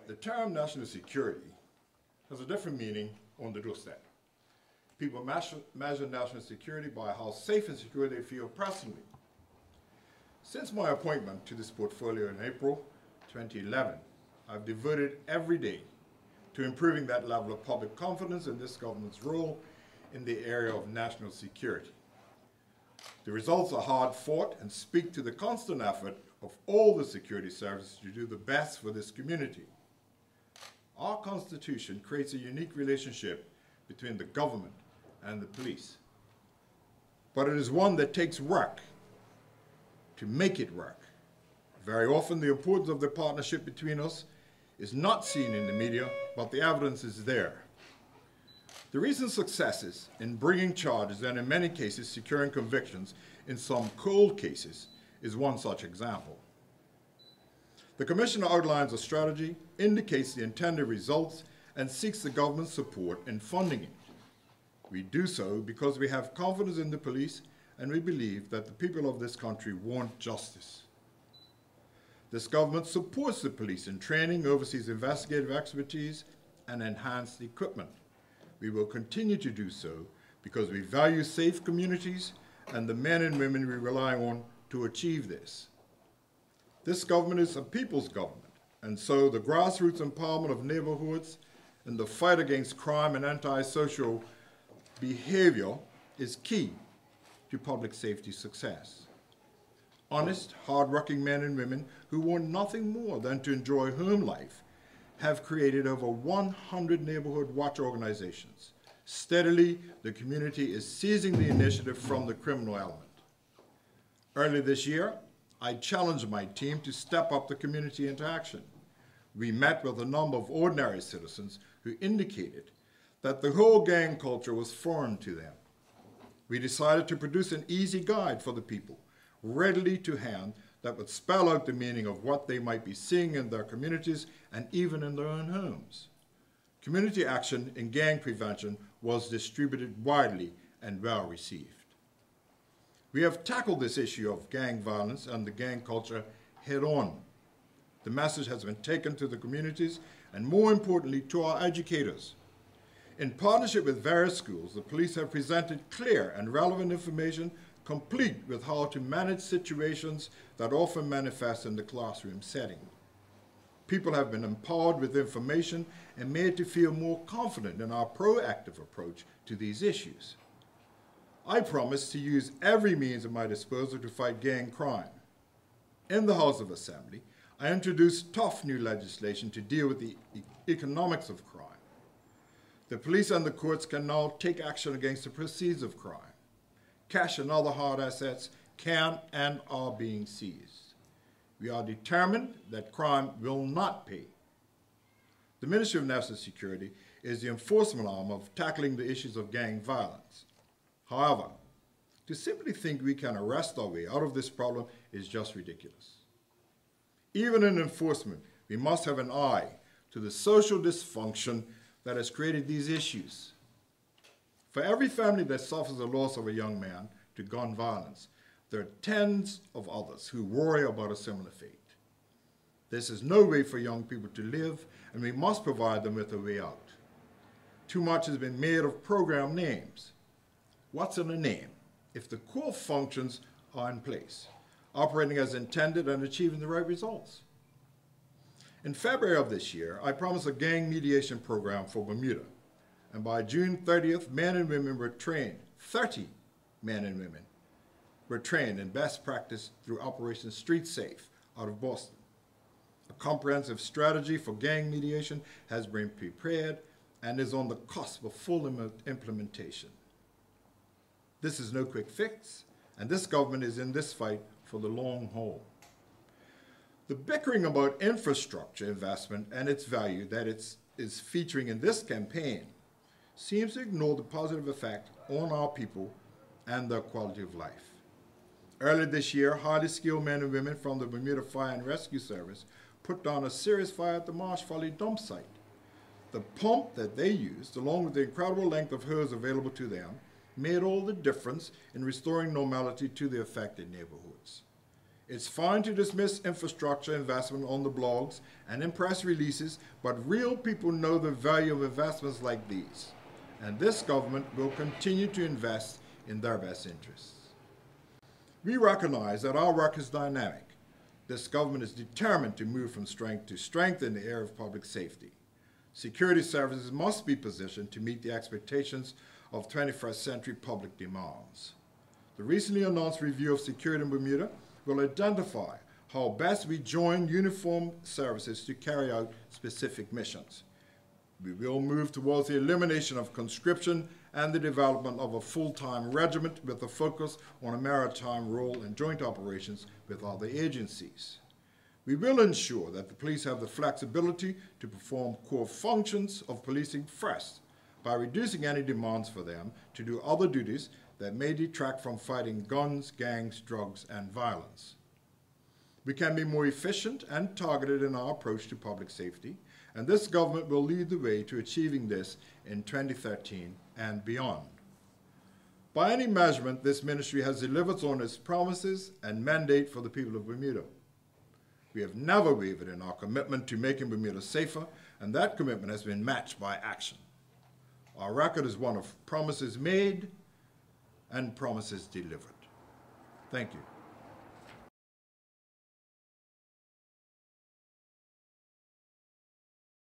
The term national security has a different meaning on the doorstep. People measure national security by how safe and secure they feel personally. Since my appointment to this portfolio in April 2011, I've devoted every day to improving that level of public confidence in this government's role in the area of national security. The results are hard fought and speak to the constant effort of all the security services to do the best for this community. Our Constitution creates a unique relationship between the government and the police. But it is one that takes work to make it work. Very often the importance of the partnership between us is not seen in the media, but the evidence is there. The recent successes in bringing charges and in many cases securing convictions in some cold cases is one such example. The Commissioner outlines a strategy, indicates the intended results, and seeks the government's support in funding it. We do so because we have confidence in the police and we believe that the people of this country want justice. This government supports the police in training, oversees investigative expertise, and enhanced equipment. We will continue to do so because we value safe communities and the men and women we rely on to achieve this. This government is a people's government, and so the grassroots empowerment of neighborhoods and the fight against crime and antisocial behavior is key to public safety success. Honest, hard-working men and women who want nothing more than to enjoy home life have created over 100 neighborhood watch organizations. Steadily, the community is seizing the initiative from the criminal element. Earlier this year, I challenged my team to step up the community interaction. We met with a number of ordinary citizens who indicated that the whole gang culture was foreign to them. We decided to produce an easy guide for the people, readily to hand, that would spell out the meaning of what they might be seeing in their communities and even in their own homes. Community action in gang prevention was distributed widely and well received. We have tackled this issue of gang violence and the gang culture head on. The message has been taken to the communities and, more importantly, to our educators. In partnership with various schools, the police have presented clear and relevant information complete with how to manage situations that often manifest in the classroom setting. People have been empowered with information and made to feel more confident in our proactive approach to these issues. I promise to use every means at my disposal to fight gang crime. In the House of Assembly, I introduced tough new legislation to deal with the economics of crime. The police and the courts can now take action against the proceeds of crime. Cash and other hard assets can and are being seized. We are determined that crime will not pay. The Ministry of National Security is the enforcement arm of tackling the issues of gang violence. However, to simply think we can arrest our way out of this problem is just ridiculous. Even in enforcement, we must have an eye to the social dysfunction that has created these issues. For every family that suffers the loss of a young man to gun violence, there are tens of others who worry about a similar fate. This is no way for young people to live, and we must provide them with a way out. Too much has been made of program names. What's in a name if the core functions are in place, operating as intended and achieving the right results? In February of this year, I promised a gang mediation program for Bermuda, and by June 30th, men and women were trained, 30 men and women were trained in best practice through Operation Street Safe out of Boston. A comprehensive strategy for gang mediation has been prepared and is on the cusp of full implementation. This is no quick fix, and this government is in this fight for the long haul. The bickering about infrastructure investment and its value that is featuring in this campaign seems to ignore the positive effect on our people and their quality of life. Earlier this year, highly skilled men and women from the Bermuda Fire and Rescue Service put down a serious fire at the Marsh Folly dump site. The pump that they used, along with the incredible length of hose available to them, made all the difference in restoring normality to the affected neighborhoods. It's fine to dismiss infrastructure investment on the blogs and in press releases, but real people know the value of investments like these. And this government will continue to invest in their best interests. We recognize that our work is dynamic. This government is determined to move from strength to strength in the area of public safety. Security services must be positioned to meet the expectations of 21st century public demands. The recently announced review of security in Bermuda will identify how best we join uniformed services to carry out specific missions. We will move towards the elimination of conscription and the development of a full-time regiment with a focus on a maritime role in joint operations with other agencies. We will ensure that the police have the flexibility to perform core functions of policing first by reducing any demands for them to do other duties that may detract from fighting guns, gangs, drugs, and violence. We can be more efficient and targeted in our approach to public safety, and this government will lead the way to achieving this in 2013 and beyond. By any measurement, this ministry has delivered on its promises and mandate for the people of Bermuda. We have never wavered in our commitment to making Bermuda safer, and that commitment has been matched by action. Our record is one of promises made and promises delivered. Thank you.